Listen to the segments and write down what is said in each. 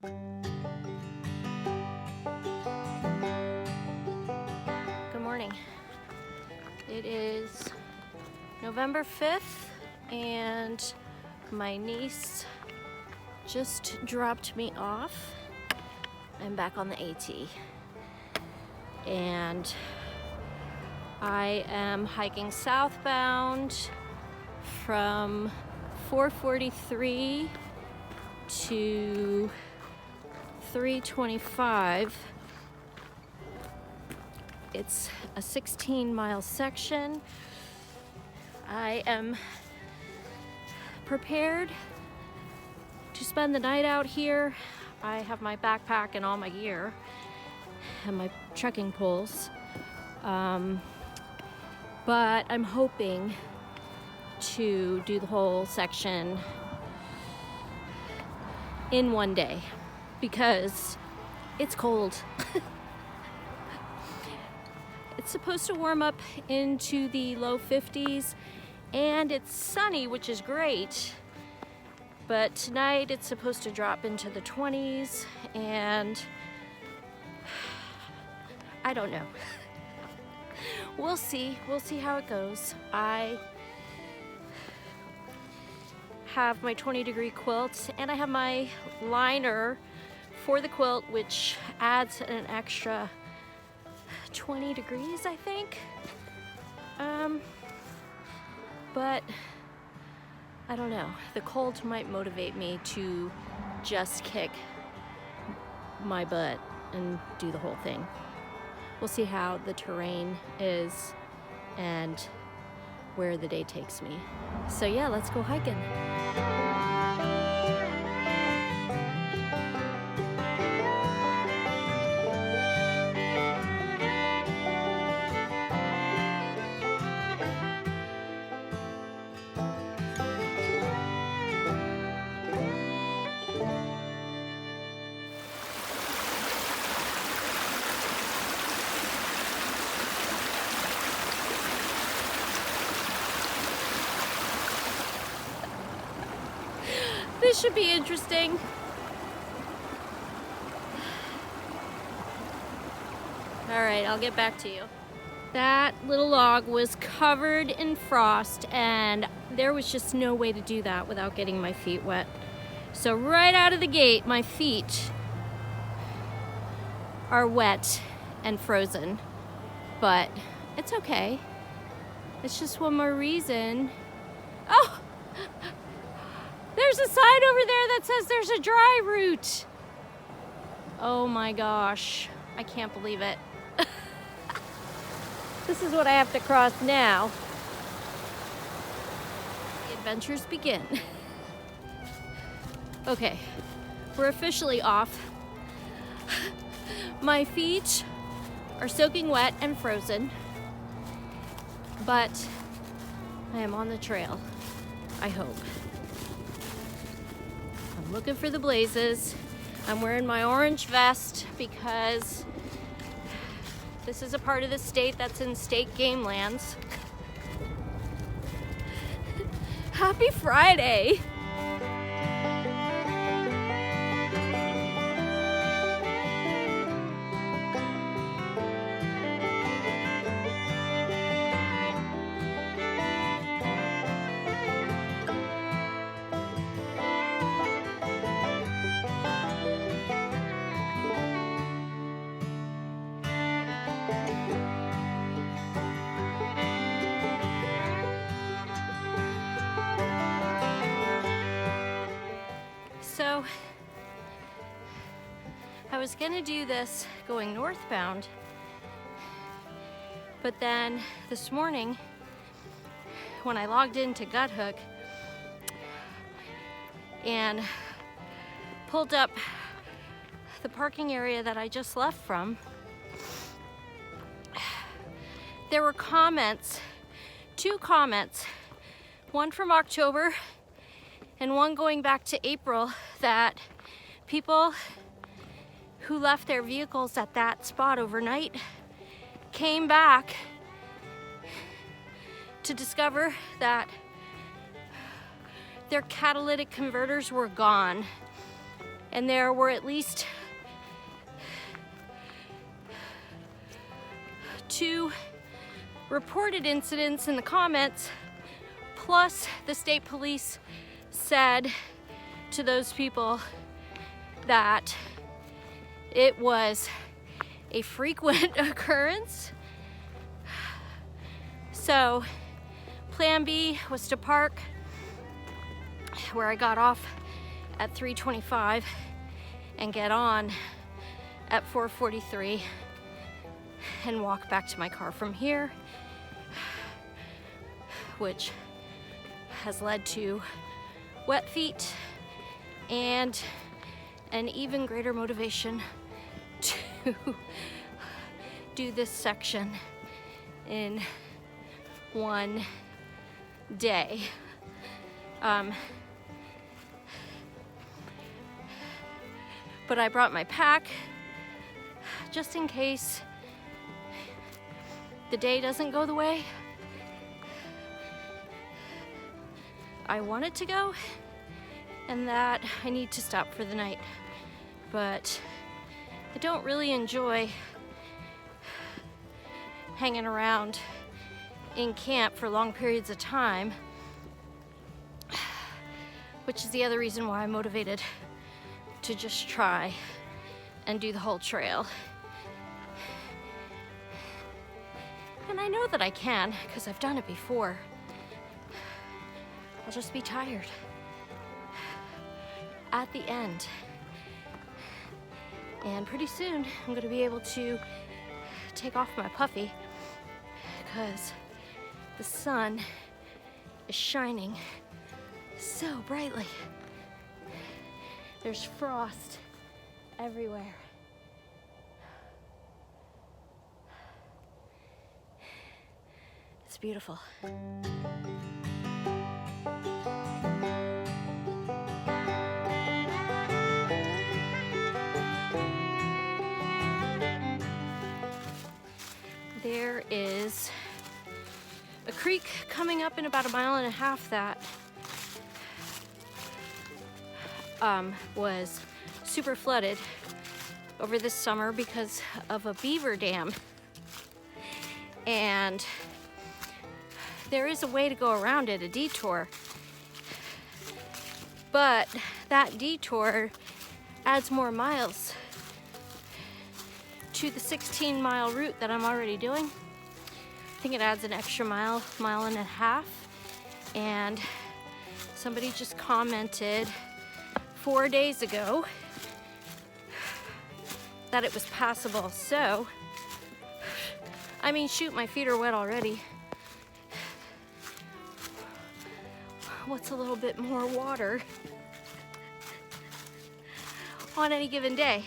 Good morning. It is November 5th and my niece just dropped me off. I'm back on the AT and I am hiking southbound from 443 to 325. It's a 16-mile section. I am prepared to spend the night out here. I have my backpack and all my gear and my trekking poles. But I'm hoping to do the whole section in one day because it's cold. It's supposed to warm up into the low 50s and it's sunny, which is great. But tonight it's supposed to drop into the 20s and I don't know. We'll see how it goes. I have my 20-degree quilt and I have my liner for the quilt, which adds an extra 20 degrees, I think. But I don't know. The cold might motivate me to just kick my butt and do the whole thing. We'll see how the terrain is and where the day takes me. So yeah, let's go hiking. This should be interesting. All right, I'll get back to you. That little log was covered in frost and there was just no way to do that without getting my feet wet. So right out of the gate, my feet are wet and frozen, but it's okay. It's just one more reason. Oh! There's a sign over there that says there's a dry route. Oh my gosh, I can't believe it. This is what I have to cross now. The adventures begin. Okay, we're officially off. My feet are soaking wet and frozen, but I am on the trail, I hope. I'm looking for the blazes. I'm wearing my orange vest because this is a part of the state that's in state game lands. Happy Friday! So, I was gonna do this going northbound, but then this morning, when I logged into Guthook and pulled up the parking area that I just left from, there were comments, 2 comments, one from October and one going back to April, that people who left their vehicles at that spot overnight came back to discover that their catalytic converters were gone And there were at least 2 reported incidents in the comments, plus the state police said to those people that it was a frequent occurrence. So plan B was to park where I got off at 3:25 and get on at 4:43 and walk back to my car from here, which has led to wet feet and an even greater motivation to do this section in one day. But I brought my pack just in case the day doesn't go the way I want it to go, and that I need to stop for the night. But I don't really enjoy hanging around in camp for long periods of time, which is the other reason why I'm motivated to just try and do the whole trail. And I know that I can, because I've done it before. I'll just be tired at the end. And pretty soon I'm gonna be able to take off my puffy because the sun is shining so brightly. There's frost everywhere. It's beautiful. There is a creek coming up in about 1.5 miles that was super flooded over this summer because of a beaver dam. And there is a way to go around it, a detour. But that detour adds more miles to the 16-mile route that I'm already doing. I think it adds an extra mile, 1.5 miles. And somebody just commented 4 days ago that it was passable. So, I mean, shoot, my feet are wet already. What's a little bit more water on any given day?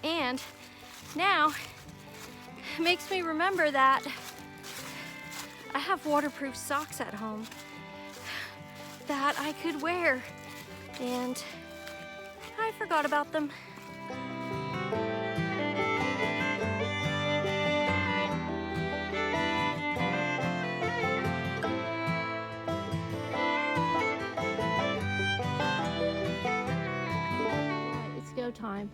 And now it makes me remember that I have waterproof socks at home that I could wear, and I forgot about them. It's go time.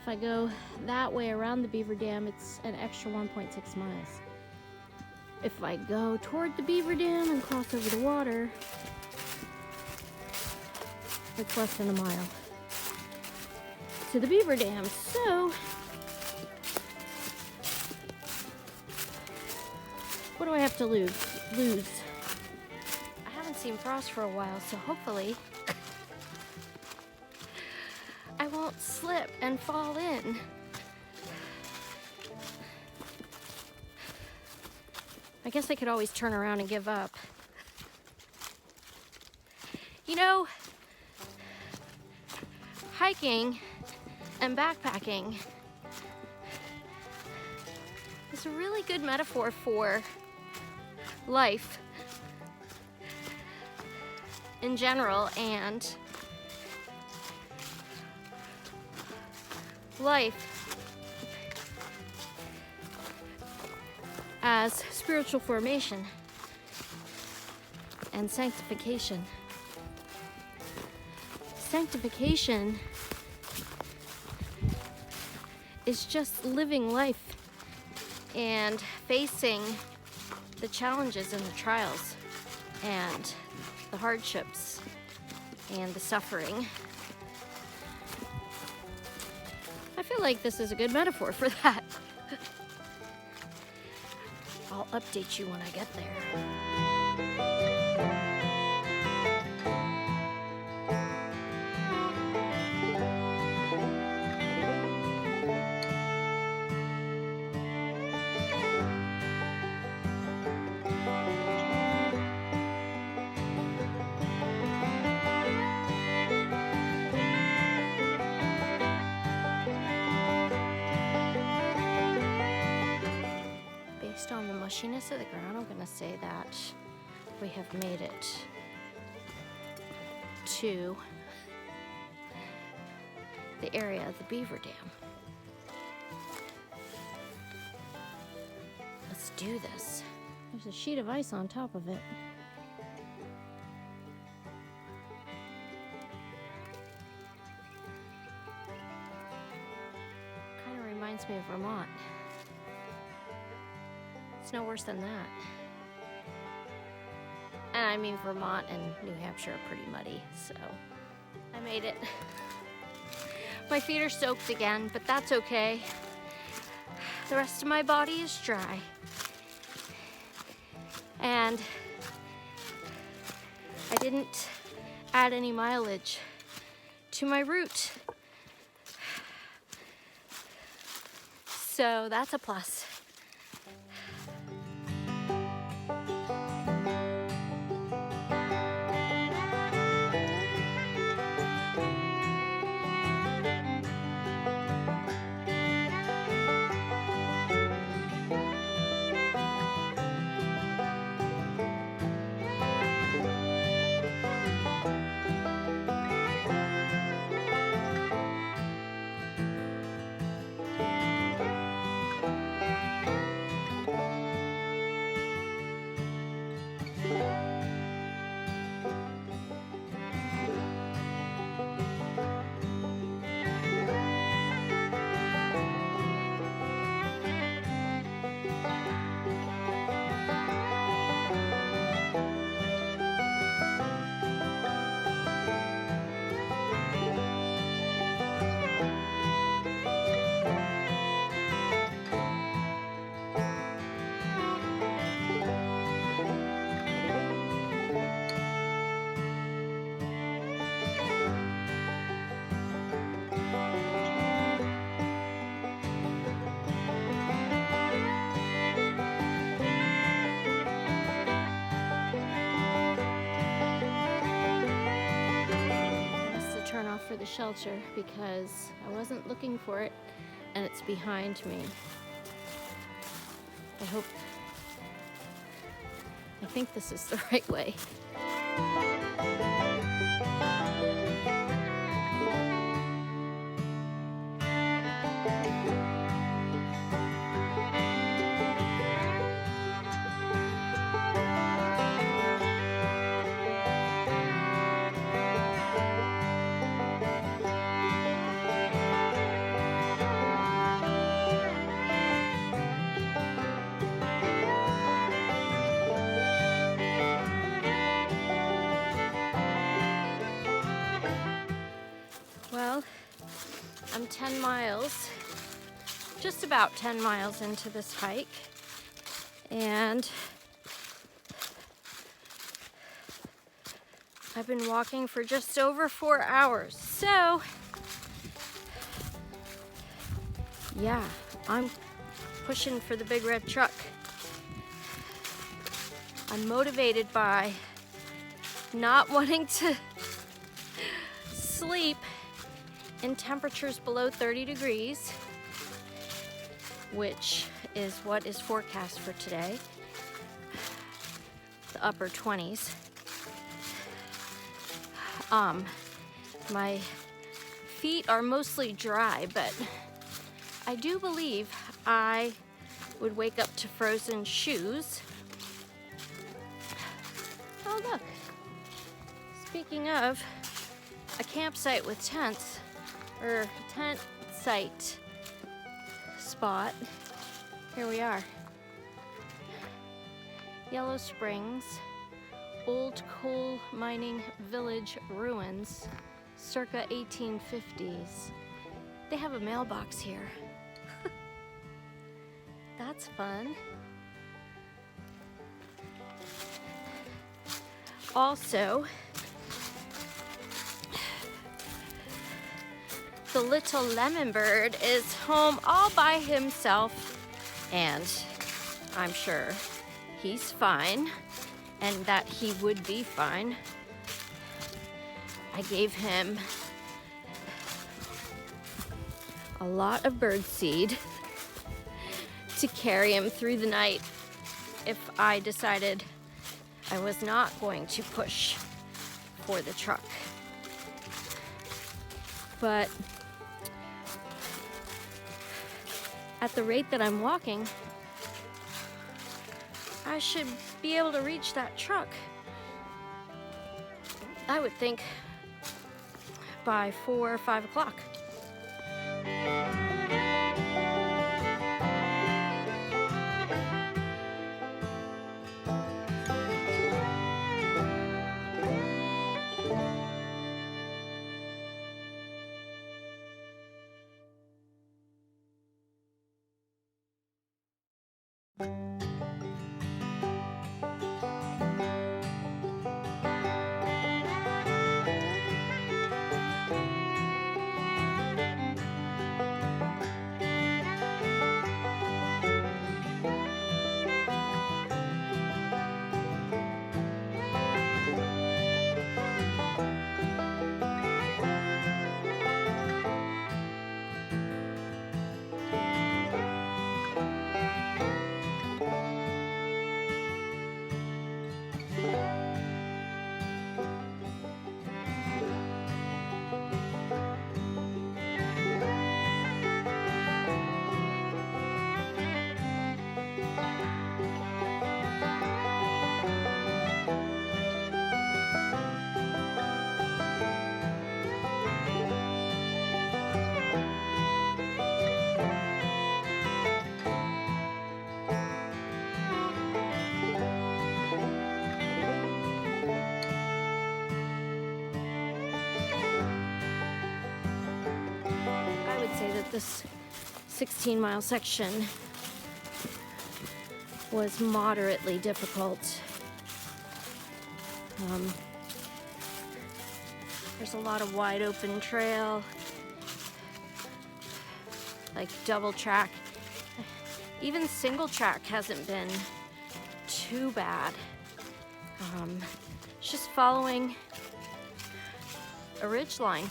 If I go that way around the beaver dam, it's an extra 1.6 miles. If I go toward the beaver dam and cross over the water, it's less than 1 mile to the beaver dam. So, what do I have to lose? I haven't seen frost for a while, so hopefully I won't slip and fall in. I guess I could always turn around and give up. You know, hiking and backpacking is a really good metaphor for life in general, and life as spiritual formation and sanctification. sanctification is just living life and facing the challenges and the trials and the hardships and the suffering. I feel like this is a good metaphor for that. I'll update you when I get there. Based on the mushiness of the ground, I'm gonna say that we have made it to the area of the beaver dam. Let's do this. There's a sheet of ice on top of it. Kind of reminds me of Vermont. It's no worse than that. And I mean, Vermont and New Hampshire are pretty muddy, so I made it. My feet are soaked again, but that's okay. The rest of my body is dry. And I didn't add any mileage to my route. So that's a plus. For the shelter because I wasn't looking for it and it's behind me. I think this is the right way. Well, I'm 10 miles, just about 10 miles into this hike, and I've been walking for just over 4 hours. So, yeah, I'm pushing for the big red truck. I'm motivated by not wanting to sleep in temperatures below 30 degrees, which is what is forecast for today, the upper 20s. My feet are mostly dry, but I do believe I would wake up to frozen shoes. Oh look, speaking of, a campsite with tents, or a tent site spot. Here we are. Yellow Springs, old coal mining village ruins, circa 1850s. They have a mailbox here. That's fun. Also, the little lemon bird is home all by himself, and I'm sure he's fine, and that he would be fine. I gave him a lot of bird seed to carry him through the night if I decided I was not going to push for the truck. But at the rate that I'm walking, I should be able to reach that truck, I would think, by 4 or 5 o'clock. This 16-mile section was moderately difficult. There's a lot of wide open trail, like double track. Even single track hasn't been too bad. It's just following a ridge line.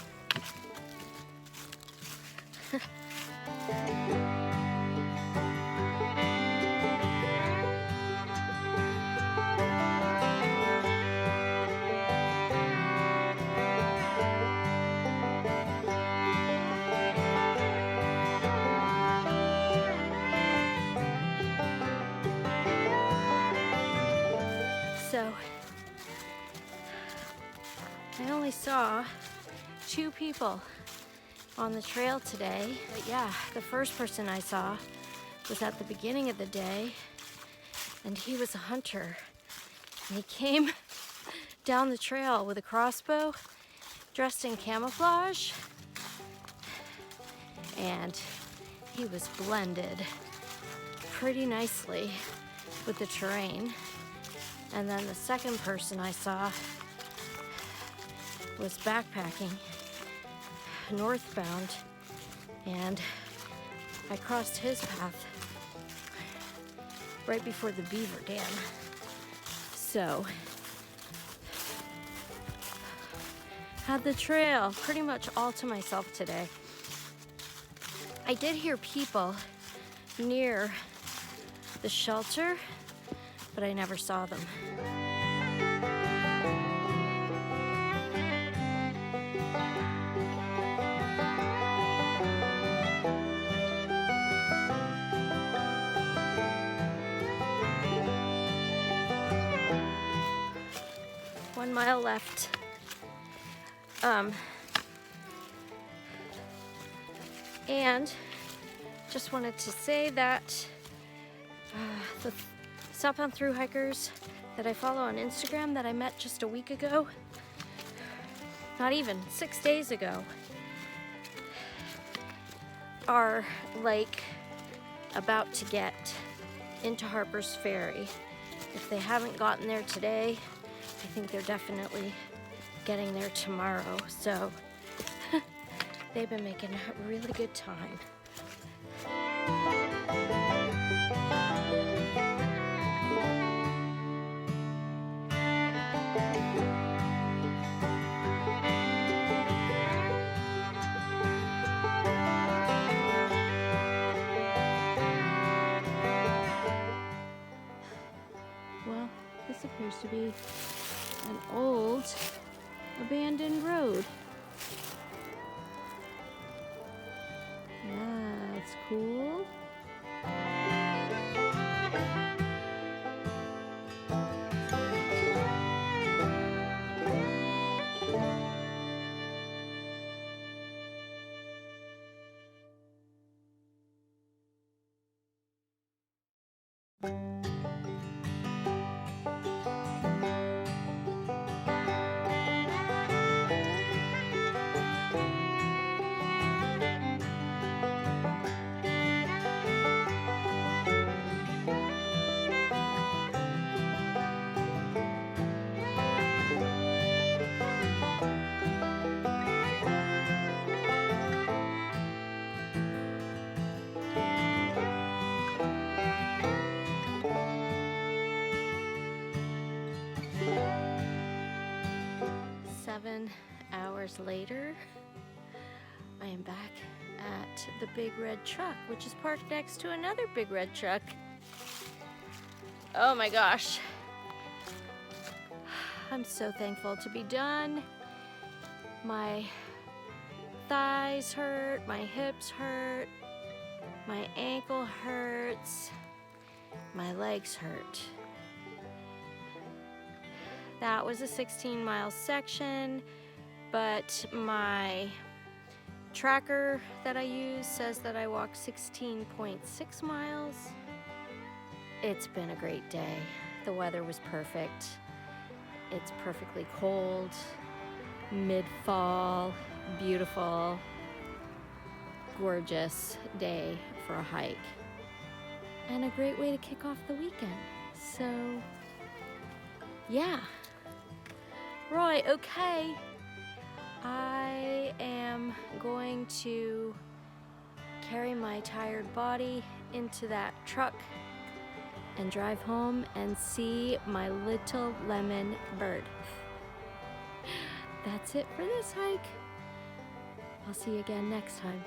So, I only saw 2 people on the trail today. But yeah, the first person I saw was at the beginning of the day, and he was a hunter. And he came down the trail with a crossbow, dressed in camouflage, and he was blended pretty nicely with the terrain. And then the second person I saw was backpacking northbound, and I crossed his path right before the beaver dam. So, had the trail pretty much all to myself today. I did hear people near the shelter, but I never saw them. One mile left. And just wanted to say that the Southbound Thru Hikers that I follow on Instagram that I met just a week ago, not even 6 days ago, are like about to get into Harper's Ferry. If they haven't gotten there today, I think they're definitely getting there tomorrow. So they've been making a really good time. Well, this appears to be an old abandoned road. That's cool. Hours later, I am back at the big red truck, which is parked next to another big red truck. Oh my gosh. I'm so thankful to be done. My thighs hurt, my hips hurt, my ankle hurts, my legs hurt. That was a 16-mile section, but my tracker that I use says that I walked 16.6 miles. It's been a great day. The weather was perfect. It's perfectly cold, mid-fall, beautiful, gorgeous day for a hike. And a great way to kick off the weekend. So, yeah. Right, okay. I am going to carry my tired body into that truck and drive home and see my little lemon bird. That's it for this hike. I'll see you again next time.